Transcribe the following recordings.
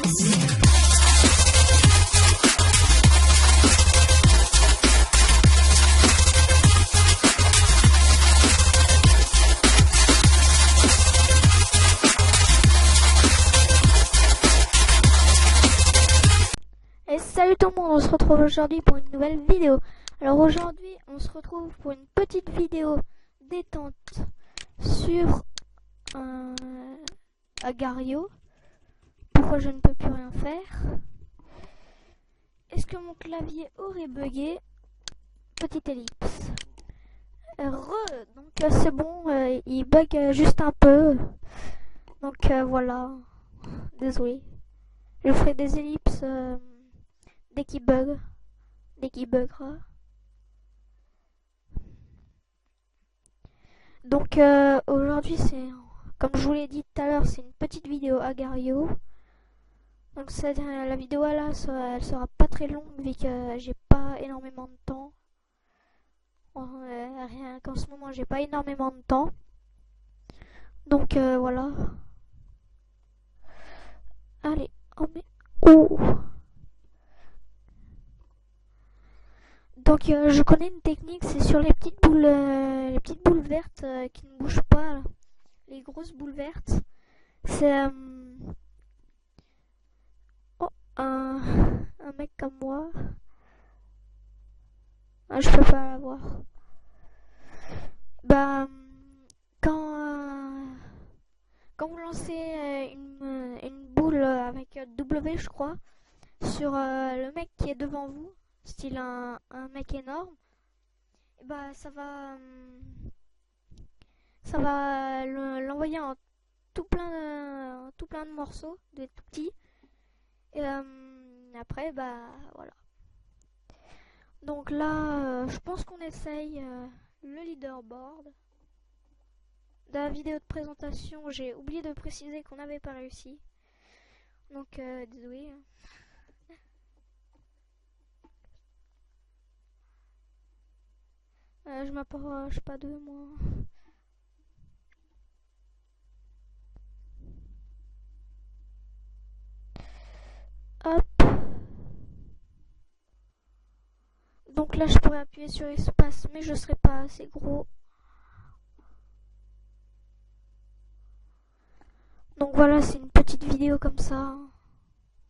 Et salut tout le monde, on se retrouve aujourd'hui pour une nouvelle vidéo. Alors aujourd'hui, on se retrouve pour une petite vidéo détente sur Agar.io. Pourquoi je ne peux plus rien faire? Est-ce que mon clavier aurait bugué? Petite ellipse. Donc c'est bon, il bug juste un peu. Donc voilà, désolé. Je ferai des ellipses dès qu'il buggera. Donc aujourd'hui c'est, comme je vous l'ai dit tout à l'heure, c'est une petite vidéo Agar.io. Donc la vidéo là, elle sera pas très longue vu que j'ai pas énormément de temps. Rien qu'en ce moment j'ai pas énormément de temps. Donc voilà. Allez, oh mais oh. Donc je connais une technique, c'est sur les petites boules vertes qui ne bougent pas, là. Les grosses boules vertes. C'est un mec comme moi. Ah, je peux pas l'avoir. Bah quand vous lancez une boule avec W, je crois, sur le mec qui est devant vous, style un mec énorme, et bah ça va l'envoyer en tout plein de morceaux, des tout petits. Et après bah voilà. Donc là je pense qu'on essaye le leaderboard. Dans la vidéo de présentation, j'ai oublié de préciser qu'on n'avait pas réussi. Donc désolé. Je m'approche pas de moi. Hop. Donc là je pourrais appuyer sur espace, mais je serai pas assez gros. Donc voilà, c'est une petite vidéo comme ça.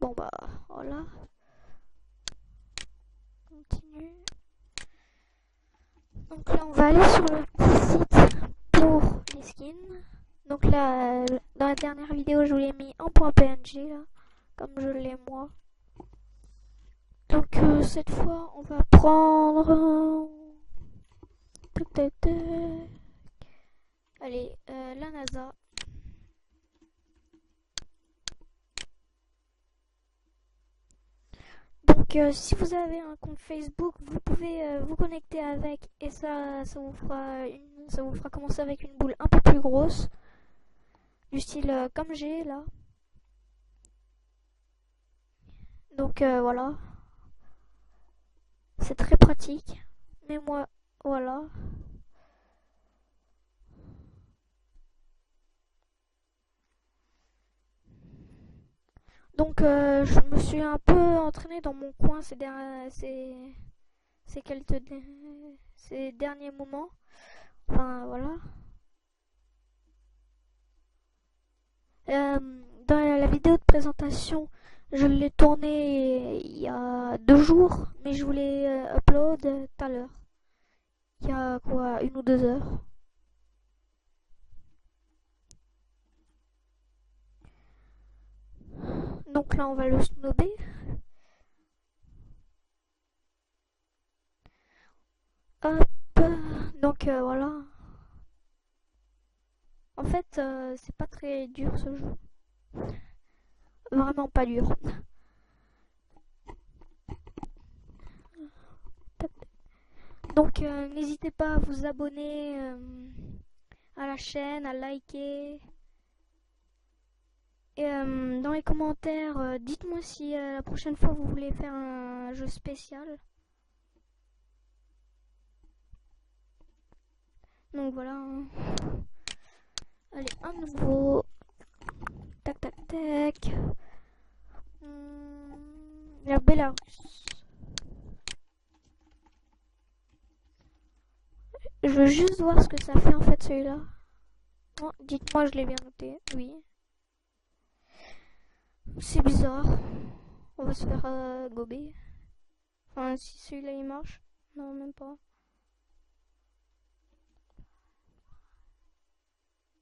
Bon bah voilà. Continue. Donc là on va aller sur le site pour les skins. Donc là dans la dernière vidéo je vous l'ai mis en .png là, comme je l'ai moi. Donc cette fois on va prendre allez la NASA. Donc si vous avez un compte Facebook, vous pouvez vous connecter avec et ça vous fera commencer avec une boule un peu plus grosse, du style comme j'ai là. Donc voilà, c'est très pratique, mais moi voilà. Donc je me suis un peu entraîné dans mon coin ces derniers moments. Enfin voilà. Dans la vidéo de présentation, je l'ai tournée il y a 2 jours, mais je voulais upload tout à l'heure. Il y a quoi, 1 ou 2 heures. Donc là on va le snobber. Hop. Donc voilà. En fait c'est pas très dur ce jeu. Vraiment pas dur. Donc n'hésitez pas à vous abonner à la chaîne, à liker. Et dans les commentaires, dites-moi si la prochaine fois vous voulez faire un jeu spécial. Donc voilà. Hein. Allez, un nouveau. Tac tac tac. Belarus. Je veux juste voir ce que ça fait en fait celui-là. Oh, dites-moi, je l'ai bien noté. Oui. C'est bizarre. On va se faire gober. Enfin, si celui-là il marche. Non, même pas.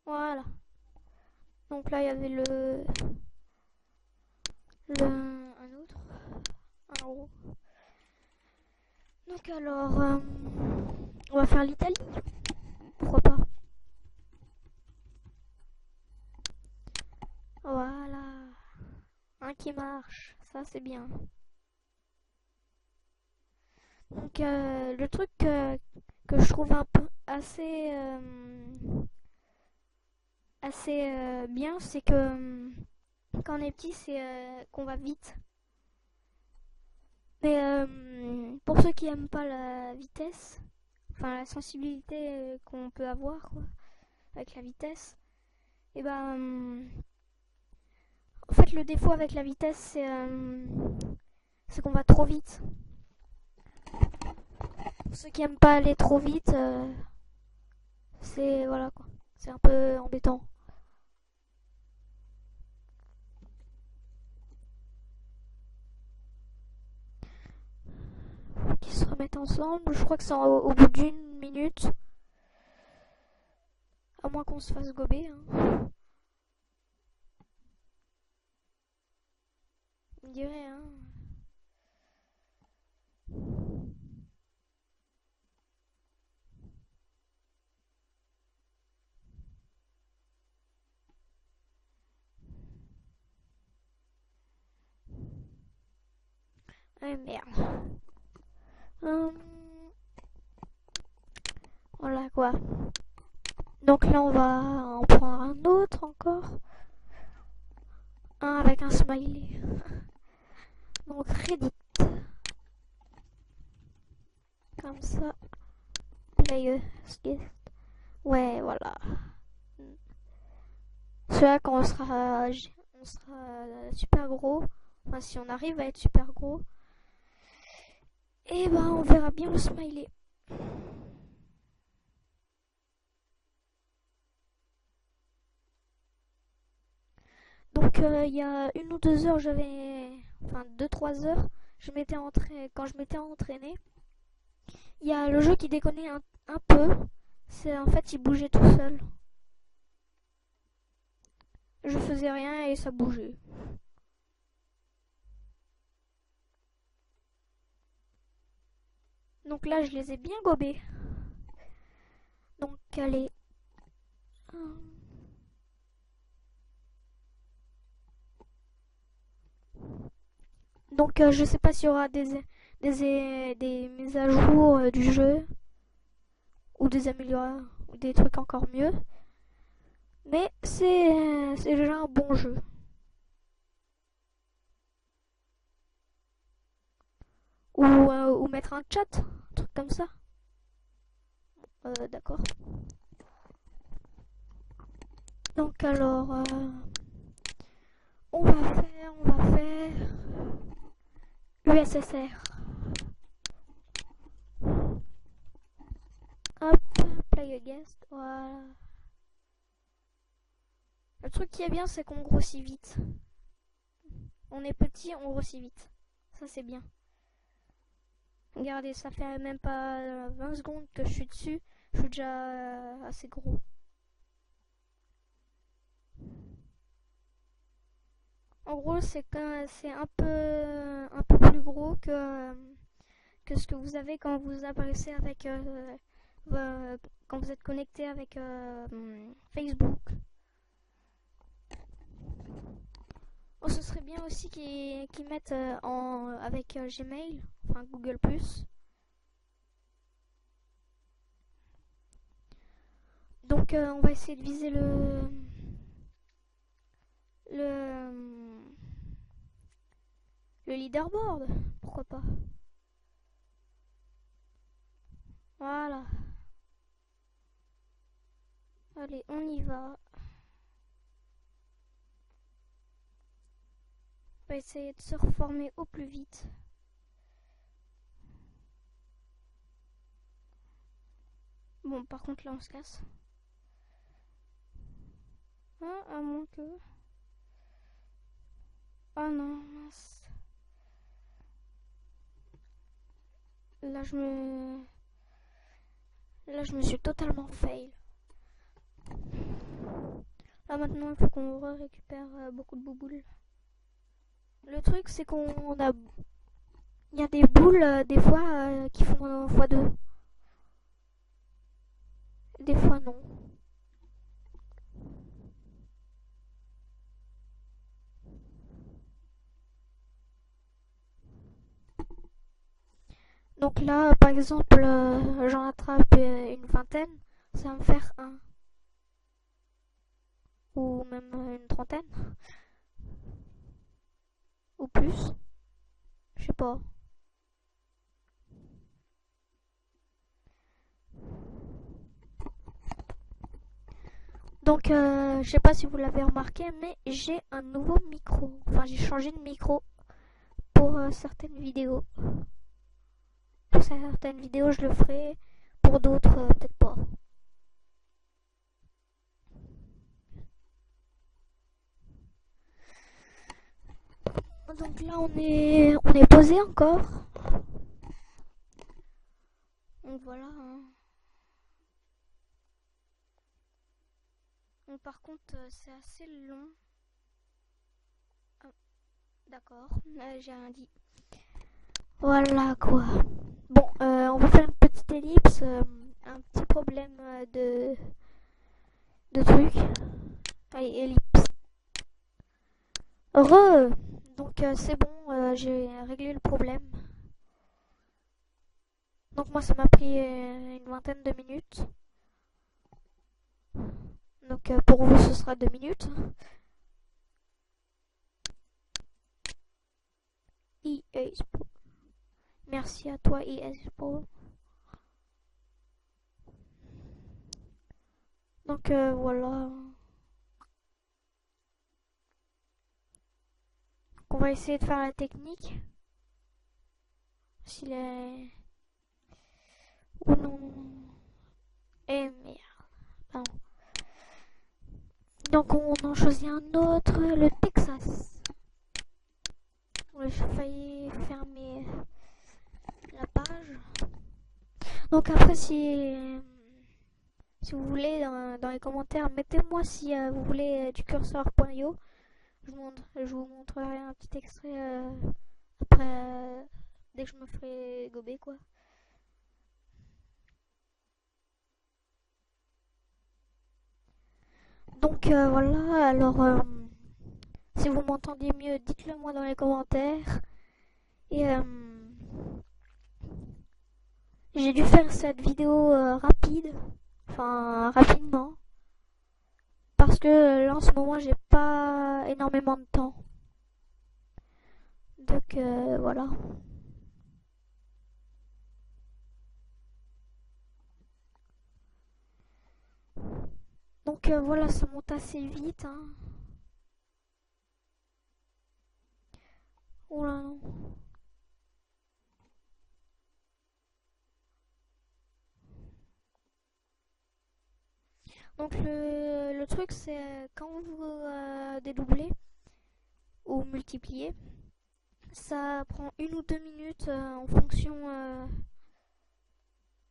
Voilà. Donc là, il y avait un autre. Un gros. Donc alors, on va faire l'Italie. Pourquoi pas? Voilà. Un qui marche. Ça, c'est bien. Donc, le truc que je trouve un peu assez bien, c'est que quand on est petit, c'est qu'on va vite. Mais pour ceux qui aiment pas la vitesse, enfin la sensibilité qu'on peut avoir quoi, avec la vitesse, et ben en fait le défaut avec la vitesse c'est qu'on va trop vite. Pour ceux qui aiment pas aller trop vite, c'est voilà quoi, c'est un peu embêtant. Qui se remettent ensemble, je crois que c'est au bout d'une minute, à moins qu'on se fasse gober. Hein. On dirait hein. Ah merde. Hum, voilà quoi. Donc là, on va en prendre un autre encore. Un avec un smiley. Donc Reddit. Comme ça. Play skip. Ouais, voilà. Celui-là, quand on sera super gros. Enfin, si on arrive à être super gros. Et ben, on verra bien le smiley. Donc, il y a 1 ou 2 heures, enfin, 2, 3 heures, quand je m'étais entraîné. Il y a le jeu qui déconnait un peu. C'est en fait, il bougeait tout seul. Je faisais rien et ça bougeait. Donc là, je les ai bien gobés. Donc, allez. Donc, je sais pas s'il y aura des mises à jour du jeu ou des améliorations ou des trucs encore mieux. Mais c'est déjà un bon jeu. Ou mettre un chat, un truc comme ça. D'accord. Donc alors, on va faire USSR. Hop, play a guest, voilà. Le truc qui est bien, c'est qu'on grossit vite. On est petit, on grossit vite. Ça, c'est bien. Regardez, ça fait même pas 20 secondes que je suis dessus. Je suis déjà assez gros. En gros, c'est un peu plus gros que ce que vous avez quand vous apparaissez avec quand vous êtes connecté avec Facebook. Oh, ce serait bien aussi qu'ils mettent avec Gmail, enfin Google+. Donc on va essayer de viser le le leaderboard, pourquoi pas. Voilà. Allez, on y va. vais essayer de se reformer au plus vite. Bon, par contre, là, on se casse. Ah, à moins que... Ah non, mince. Là, je me suis totalement fail. Là, maintenant, il faut qu'on récupère beaucoup de bouboules. Le truc, c'est qu'on a... Il y a des boules, des fois, qui font x2. Des fois, non. Donc là, par exemple, j'en attrape une vingtaine, ça va me faire un. Ou même une trentaine. Ou plus. Je sais pas. Donc, je sais pas si vous l'avez remarqué, mais j'ai un nouveau micro. Enfin, j'ai changé de micro pour certaines vidéos. Pour certaines vidéos, je le ferai. Pour d'autres, peut-être pas. Donc là, on est posé encore. Donc voilà. Hein. Donc, par contre, c'est assez long. Ah, d'accord, j'ai rien dit. Voilà quoi. Bon, on va faire une petite ellipse. Un petit problème de truc. Allez, ellipse. Donc c'est bon, j'ai réglé le problème. Donc moi ça m'a pris une vingtaine de minutes. Donc pour vous ce sera 2 minutes. EA Sport. Merci à toi EA Sport. Donc voilà. On va essayer de faire la technique. S'il est... Oh non. Eh merde. Pardon. Donc on en choisit un autre, le Texas. J'ai failli fermer la page. Donc après si vous voulez dans les commentaires, mettez-moi si vous voulez du cursor.io. Je vous montrerai un petit extrait après dès que je me ferai gober quoi. Donc voilà, alors si vous m'entendez mieux, dites-le moi dans les commentaires. Et j'ai dû faire cette vidéo rapide, enfin rapidement, parce que là en ce moment j'ai pas énormément de temps. Donc voilà. Donc voilà, ça monte assez vite. Hein. Oh là non. Donc le truc c'est quand vous dédoublez ou multipliez, ça prend 1 ou 2 minutes en fonction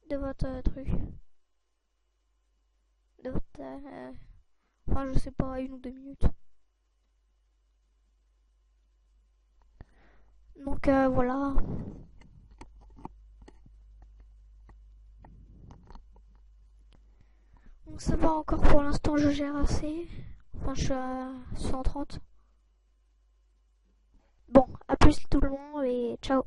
de votre truc. De votre... enfin je sais pas, 1 ou 2 minutes. Donc voilà. Donc ça va encore pour l'instant, je gère assez. Enfin je suis à 130. Bon, à plus tout le monde et ciao.